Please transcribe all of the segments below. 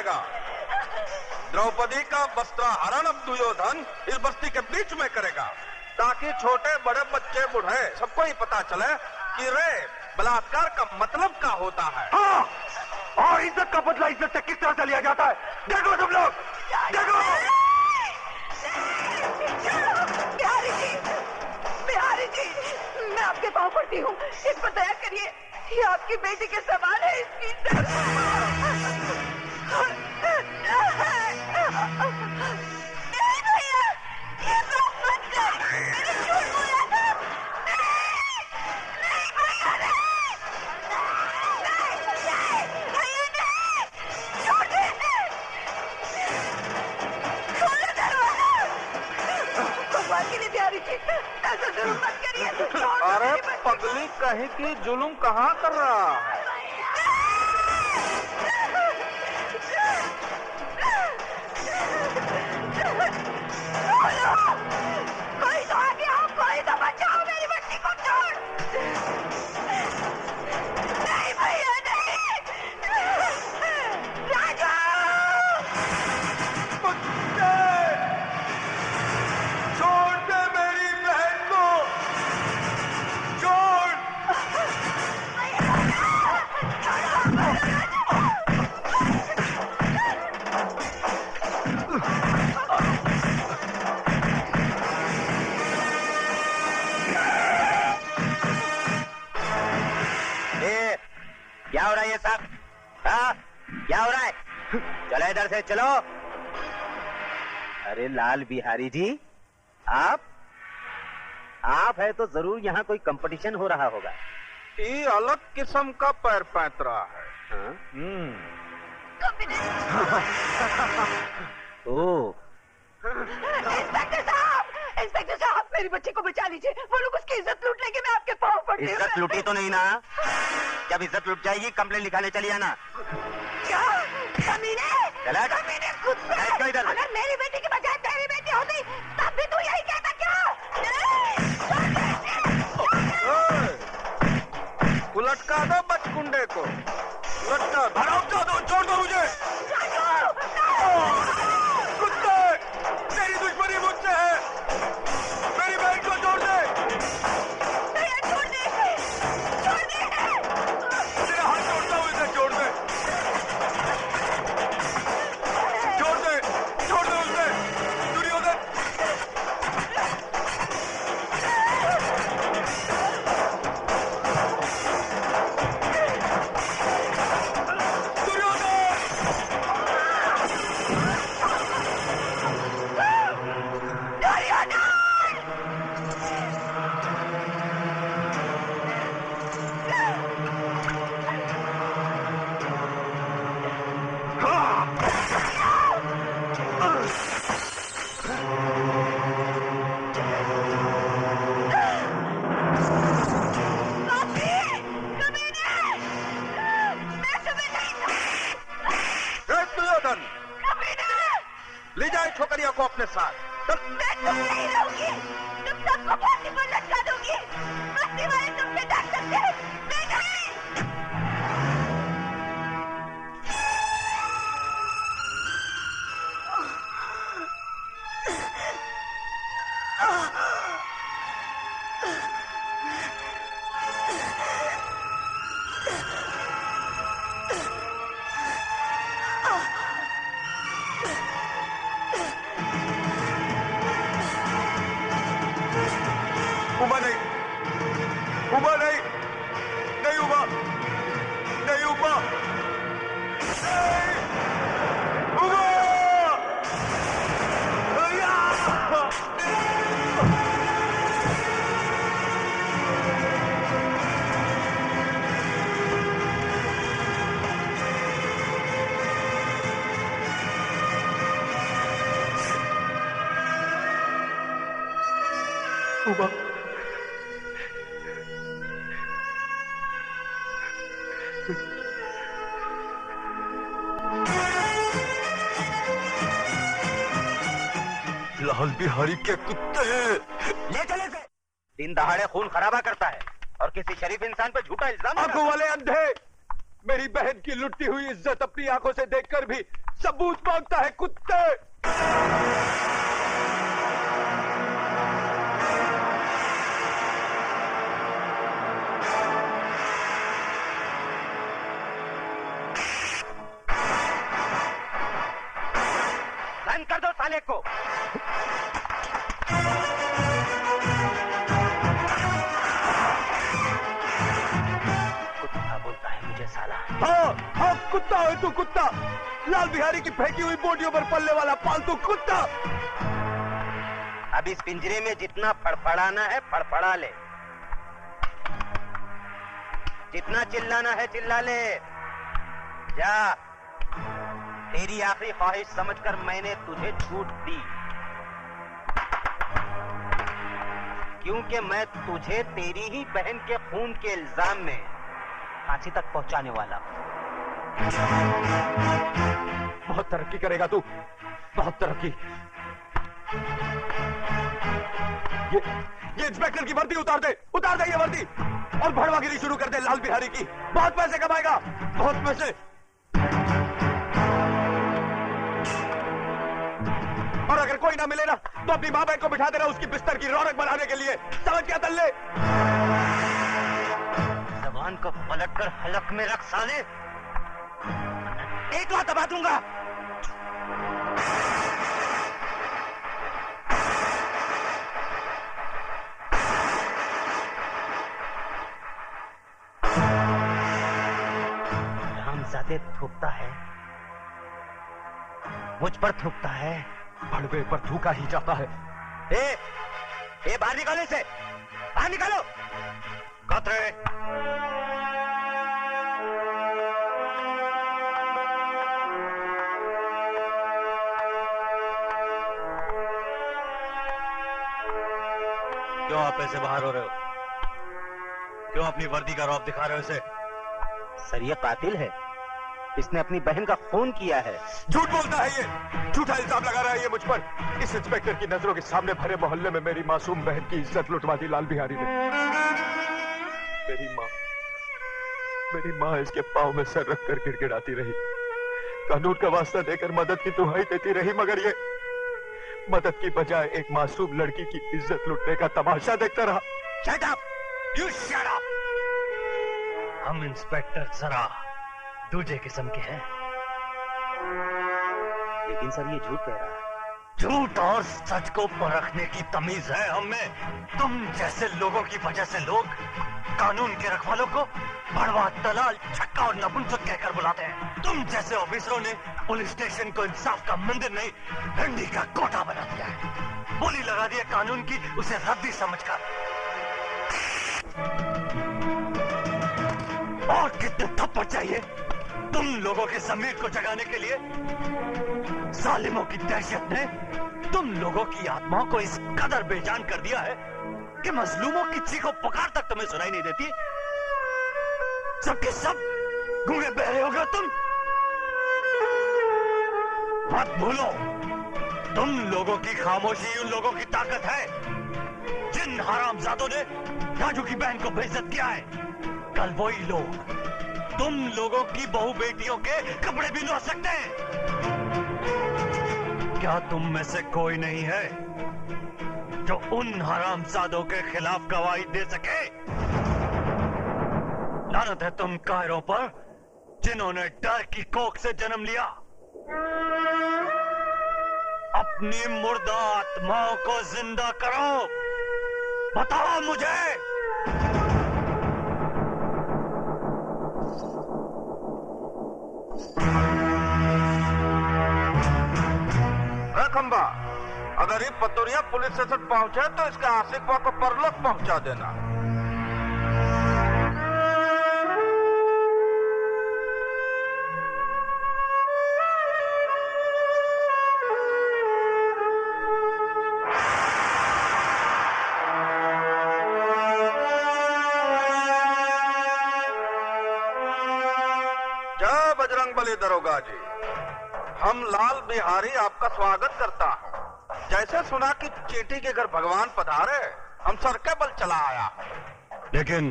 करेगा। द्रौपदी का वस्त्राहरण अब दुर्योधन इस बस्ती के बीच में करेगा, ताकि छोटे बड़े बच्चे बूढ़े सबको ही पता चले कि रे बलात्कार का मतलब क्या होता है। हाँ, और इज्जत का बदला इज्जत से किस तरह से लिया जाता है, देखो तुम लोग, देखो। बिहारी जी, मैं आपके पाँव पड़ती हूँ, इस पर दया करिए। ये आपकी बेटी के सवाल है, इसकी नहीं भैया, ये बात मत कर, मैंने झूठ बोला था। नहीं भैया, नहीं भैया, नहीं, छोटे खोलो दरवाजा। भगवान के लिए बिहारी जी, ऐसा जरूर मत करिए। अरे पगली कहीं की जुलूम कहाँ कर रहा है। कोई तो आगे आओ, कोई तो बचाओ मेरी बच्ची को। छोड़ नहीं भैया, नहीं राजू, छोड़ दे मेरी बहन को, छोड़। क्या हो रहा है ये सब? हाँ, क्या हो रहा है? चलो इधर से चलो। अरे लाल बिहारी जी, आप है तो जरूर यहाँ कोई कंपटीशन हो रहा होगा। ये अलग किस्म का पैर पैंतरा है। हाँ? ओ इंस्पेक्टर साहब, मेरी बच्ची को बचा लीजिए। वो लोग उसकी इज्जत लूट लेंगे, मैं आपके पाँव पड़ती हूँ। इज्जत लूटी तो नहीं ना? जब इज्जत लूट जाएगी कंप्लेंट लिखाने चली आना। क्या कमीने? कमीने कुत्ते! इधर। अगर मेरी बेटी की बजाय तेरी बेटी होती तब भी तू यही कहता क्या? उलटका दो बचकुंडे को, उलटका दो, छोड़ दो मुझे। कुत्ते, तेरी दुश्मनी मुझसे है, मेरी बहन को छोड़ दे। छोड़ दे, छोड़ दे। तेरा हाथ छोड़ता हूँ, इसे छोड़ दे, छोड़ दे, छोड़ दे उसे, दुर्योधन। ले जाए छोकरिया को अपने साथ। मैं तुम नहीं रहूंगी, तुम सबको फांसी पर लटका दूंगी। बस्ती वाले तुम पे डर सकते हैं, मैं नहीं। उबा नहीं, उबा नहीं, नहीं उबा, नहीं उबा, नहीं उबा। उबा, लाल बिहारी के कुत्ते, ले चले से। दिन दहाड़े खून खराबा करता है और किसी शरीफ इंसान पर झूठा इल्जाम। आंखों वाले अंधे, मेरी बहन की लुटती हुई इज्जत अपनी आंखों से देखकर भी सबूत मांगता है कुत्ते। बंद कर दो साले को। कुत्ता बोलता है मुझे साला। हाँ कुत्ता है तू, कुत्ता। लाल बिहारी की फेंकी हुई बोटियों पर पलने वाला पालतू कुत्ता। अब इस पिंजरे में जितना फड़फड़ाना है फड़फड़ा ले, जितना चिल्लाना है चिल्ला ले। जा, तेरी आखिरी ख्वाहिश समझकर मैंने तुझे छूट दी, क्योंकि मैं तुझे तेरी ही बहन के खून के इल्जाम में फांसी तक पहुंचाने वाला हूं। बहुत तरक्की करेगा तू, बहुत तरक्की। ये इंस्पेक्टर की वर्दी उतार दे, उतार दे ये वर्दी, और भड़वागिरी शुरू कर दे लाल बिहारी की। बहुत पैसे कमाएगा, बहुत पैसे। और अगर कोई ना मिले ना तो अपनी माँ बहन को बिठा देना उसकी बिस्तर की रौनक बनाने के लिए। समझ क्या तल्ले? जबान को पलटकर हलक में रख साले, एक बार दबा दूंगा। रामजादे थूकता है, मुझ पर थूकता है, भड़वे पर थूका ही जाता है। ए बाहर निकालो इसे, बाहर निकालो। कतरे क्यों आप ऐसे बाहर हो रहे हो? क्यों अपनी वर्दी का रौब दिखा रहे हो इसे? सर ये कातिल है, इसने अपनी बहन का खून किया है। झूठ बोलता है ये, झूठा इल्जाम लगा रहा है ये मुझ पर। इस इंस्पेक्टर की नजरों के सामने भरे मोहल्ले में मेरी मासूम बहन की इज्जत लुटवा दी लाल बिहारी ने। मेरी माँ इसके पाँव में सर रखकर गिड़गिड़ाती रही, कानून का वास्ता देकर मदद की दुहाई देती रही, मगर ये मदद की बजाय एक मासूम लड़की की इज्जत लुटने का तमाशा देखता रहा। Shut up! You shut up! हम इंस्पेक्टर जरा दूजे किस्म के हैं। लेकिन सर ये झूठ कह रहा है। झूठ और सच को परखने की तमीज है हमें। तुम जैसे लोगों की वजह से लोग कानून के रखवालों को भड़वा, दलाल, छक्का और नपुंसक कहकर बुलाते हैं। तुम जैसे ऑफिसरों ने पुलिस स्टेशन को इंसाफ का मंदिर नहीं, डंडी का कोटा बना दिया है। बोली लगा दी है कानून की, उसे रद्दी समझकर। और कितने थप्पड़ चाहिए तुम लोगों के ज़मीर को जगाने के लिए? जालिमों की दहशत ने तुम लोगों की आत्माओं को इस कदर बेजान कर दिया है कि मजलूमों की चीखों पुकार तक तुम्हें सुनाई नहीं देती। सबके सब गूंगे बहरे हो गए तुम। मत भूलो, तुम लोगों की खामोशी उन लोगों की ताकत है जिन हरामजादों ने राजू की बहन को बेइज्जत किया है। कल वही लोग तुम लोगों की बहू बेटियों के कपड़े भी धो सकते हैं। क्या तुम में से कोई नहीं है जो उन हरामजादों के खिलाफ गवाही दे सके? लानत है तुम कायरों पर जिन्होंने डर की कोख से जन्म लिया। अपनी मुर्दा आत्माओं को जिंदा करो। बताओ मुझे। खंबा, अगर ये पतोरिया पुलिस स्टेशन पहुंचे तो इसके आशिकवा को परलोक पहुंचा देना। जय बजरंगबली दरोगा जी, हम लाल बिहारी आपका स्वागत करता हूँ। जैसे सुना कि चींटी के घर भगवान पधारे, हम सर के बल चला आया। लेकिन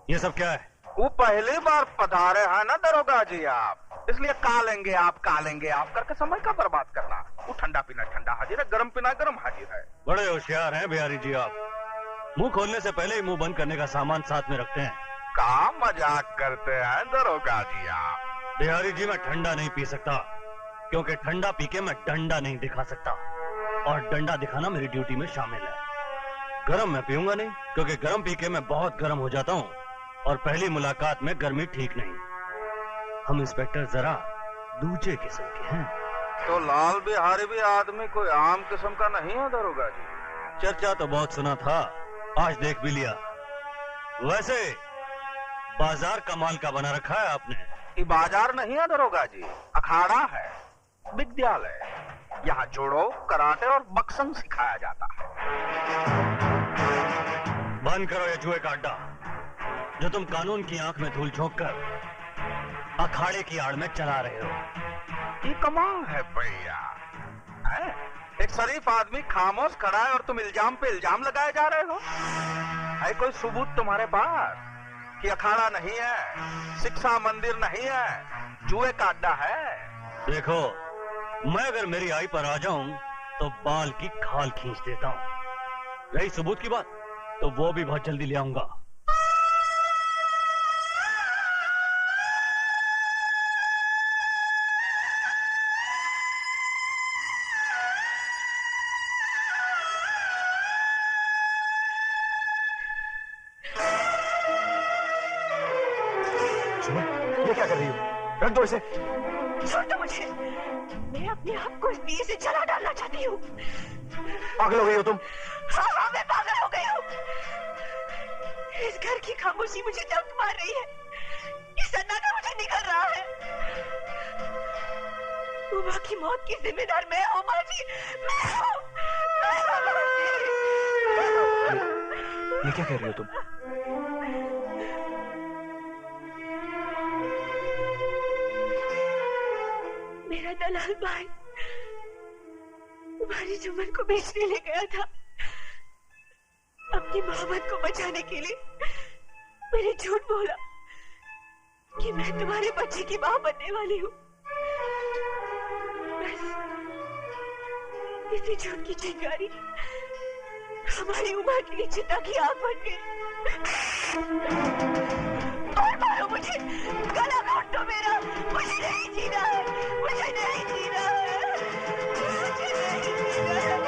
ये सब क्या है? वो पहली बार पधारे हैं ना दरोगा जी आप। इसलिए का लेंगे आप करके समय का बर्बाद करना। वो ठंडा पीना ठंडा हाजिर है, गर्म पीना गर्म हाजिर है। बड़े होशियार हैं बिहारी जी आप। मुंह खोलने से पहले ही मुंह बंद करने का सामान साथ में रखते हैं। का मजाक करते हैं दरोगा जी आप? बिहारी जी मैं ठंडा नहीं पी सकता, क्योंकि ठंडा पी के मैं डंडा नहीं दिखा सकता, और डंडा दिखाना मेरी ड्यूटी में शामिल है। गरम मैं पीऊंगा नहीं, क्योंकि गरम पी के मैं बहुत गर्म हो जाता हूँ, और पहली मुलाकात में गर्मी ठीक नहीं। हम इंस्पेक्टर जरा दूसरे किस्म के हैं। तो लाल बिहारी भी आदमी कोई आम किस्म का नहीं है दरोगा जी? चर्चा तो बहुत सुना था, आज देख भी लिया। वैसे बाजार कमाल का बना रखा है आपने। ये बाजार नहीं है दरोगा जी, अखाड़ा है, विद्यालय। यहाँ जोड़ो, कराटे और बक्संग सिखाया जाता है। बंद करो ये जुए का अड्डा, जो तुम कानून की आंख में धूल झोंक कर अखाड़े की आड़ में चला रहे हो। ये कमाल है भैया, एक शरीफ आदमी खामोश खड़ा है और तुम इल्जाम पे इल्जाम लगाए जा रहे हो। है कोई सबूत तुम्हारे पास कि अखाड़ा नहीं है, शिक्षा मंदिर नहीं है, जुए का अड्डा है? देखो, मैं अगर मेरी आई पर आ जाऊं तो बाल की खाल खींच देता हूं। रही सबूत की बात, तो वो भी बहुत जल्दी ले आऊंगा। ये क्या कर रही हो? रख दो इसे। छोड़ दो मुझे, मैं अपने आप को इस दिए से जला डालना चाहती हूँ। पागल हो गई हो तुम? हाँ, मैं पागल हो गई हूँ। इस घर की खामोशी मुझे दर्द मार रही है, ये सन्नाटा मुझे निकल रहा है। उमा की मौत की जिम्मेदार मैं हूँ माँ जी, मैं हूँ। ये क्या कह रही हो तुम? मेरा दलाल भाई तुम्हारी जुम्मन को बेचने ले गया था। अपनी मोहब्बत को बचाने के लिए मैंने झूठ बोला कि मैं तुम्हारे बच्चे की मां बनने वाली हूँ। बस इसी झूठ की चिंगारी हमारी उम्र के लिए चिता की आग बन गई। और मारो मुझे, गला घोट दो मेरा, मुझे नहीं जीना है, मुझे नहीं जीना है, मुझे नहीं जीना है।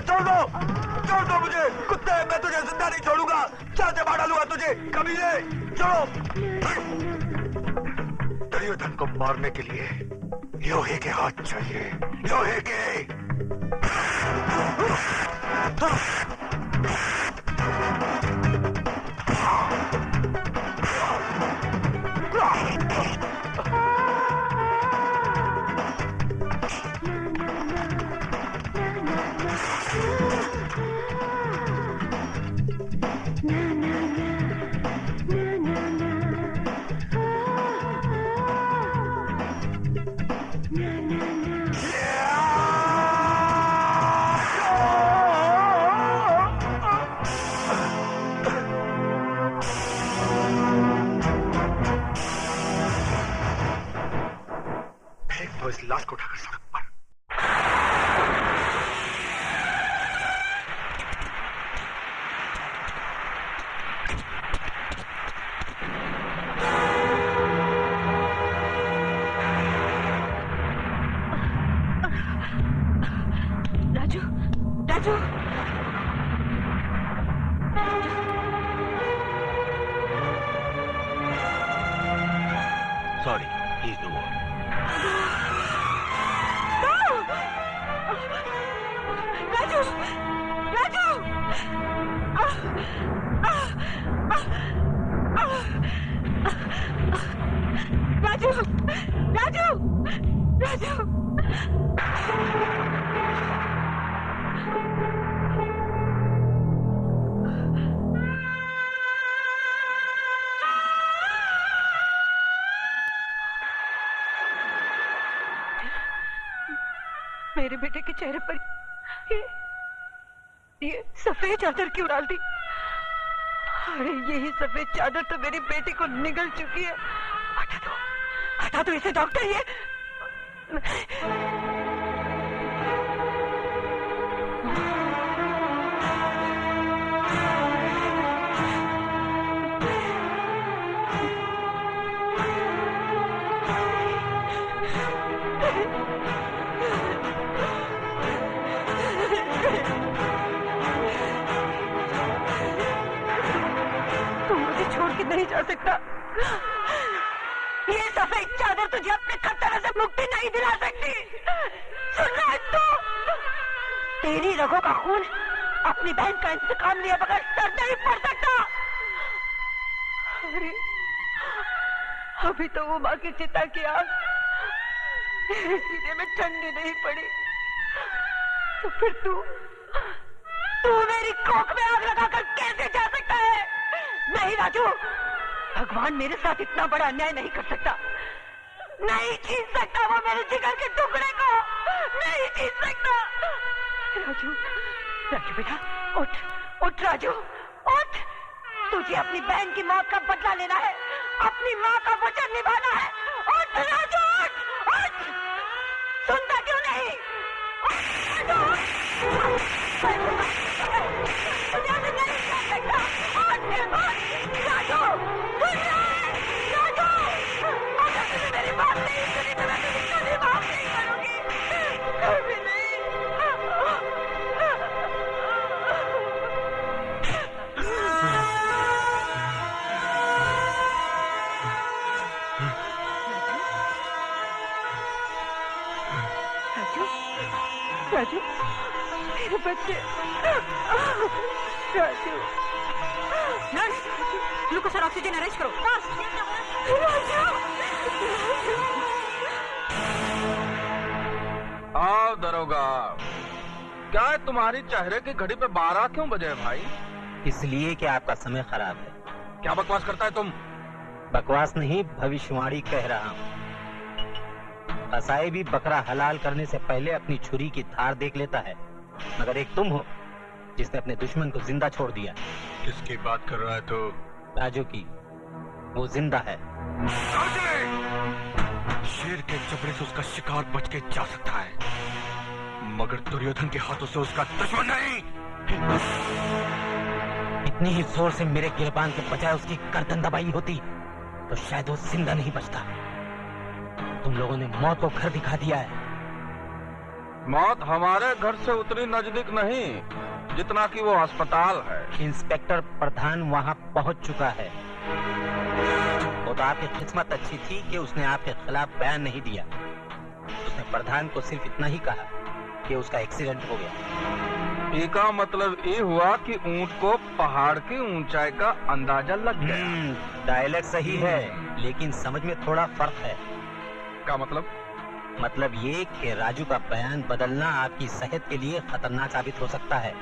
छोड़ दो मुझे कुत्ते, मैं तुझे जिंदा नहीं छोड़ूंगा। चाल से मार डालूंगा तुझे, कमीने, छोड़ो। दुर्योधन को मारने के लिए लोहे के हाथ चाहिए, लोहे के। इस लाश को उठाकर सड़क पर। Raju, Raju, sorry, he's the one. Raju, Raju, बेटे के चेहरे पर ये सफेद चादर क्यों डाल दी? अरे यही सफेद चादर तो मेरी बेटी को निगल चुकी है। हटा दो इसे डॉक्टर। ये नहीं जा सकता। ये सफेद चादर तुझे अपने खतरे से मुक्ति नहीं दिला सकती। सुन रहा है तू? तेरी रगों का खून अपनी बहन का इंतकाम लिया बगैर सर नहीं पड़ सकता। अरे अभी तो वो माँ की चिता की आग मेरे सीने में ठंडी नहीं पड़ी, तो फिर तू मेरी कोख में आग लगाकर कैसे जा सकता है? नहीं राजू, भगवान मेरे साथ इतना बड़ा अन्याय नहीं कर सकता। नहीं छीन सकता वो मेरे जिगर के टुकड़े को, नहीं छीन सकता। राजू बेटा उठ राजू उठ। तुझे अपनी बहन की मौत का बदला लेना है, अपनी माँ का वचन निभाना है। उठ राजू उठ। सुनता क्यों नहीं? मेरी बात नहीं सुनी तो मैं तुझे कभी माफ नहीं करूंगी, कभी नहीं। राजू मेरे बच्चे। राजू नर्स, ग्लूकोज और ऑक्सीजन अरेंज करो। आओ दरोगा, क्या है तुम्हारी चेहरे की घड़ी पे 12 क्यों बजे भाई? इसलिए कि आपका समय खराब है। क्या बकवास करता है तुम? बकवास नहीं, भविष्यवाणी कह रहा हूँ। कसाई भी बकरा हलाल करने से पहले अपनी छुरी की धार देख लेता है, मगर एक तुम हो जिसने अपने दुश्मन को जिंदा छोड़ दिया। किसकी बात कर रहा है तो? राजू की। वो जिंदा है। शेर के जबड़े से उसका शिकार बच के जा सकता है, मगर दुर्योधन के हाथों से उसका दुश्मन नहीं। इतनी ही जोर से मेरे गिरबान के बजाय उसकी गर्दन दबाई होती तो शायद वो जिंदा नहीं बचता। तुम लोगों ने मौत को घर दिखा दिया है। मौत हमारे घर से उतनी नजदीक नहीं जितना कि वो अस्पताल है। इंस्पेक्टर प्रधान वहां पहुंच चुका है। वो तो आपकी किस्मत अच्छी थी कि उसने आपके खिलाफ बयान नहीं दिया। उसने प्रधान को सिर्फ इतना ही कहा कि उसका एक्सीडेंट हो गया। इसका मतलब ये हुआ कि ऊंट को पहाड़ की ऊंचाई का अंदाजा लग गया। डायलॉग सही है, लेकिन समझ में थोड़ा फर्क है। क्या मतलब? मतलब ये कि राजू का बयान बदलना आपकी सेहत के लिए खतरनाक साबित हो सकता है।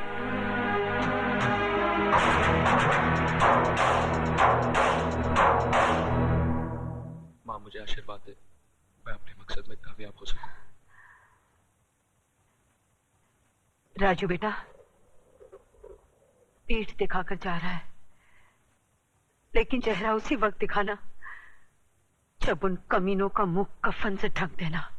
माँ मुझे आशीर्वाद दे, मैं अपने मकसद में कामयाब हो सकूं। राजू बेटा, पीठ दिखाकर जा रहा है, लेकिन चेहरा उसी वक्त दिखाना जब उन कमीनों का मुंह कफन से ढक देना।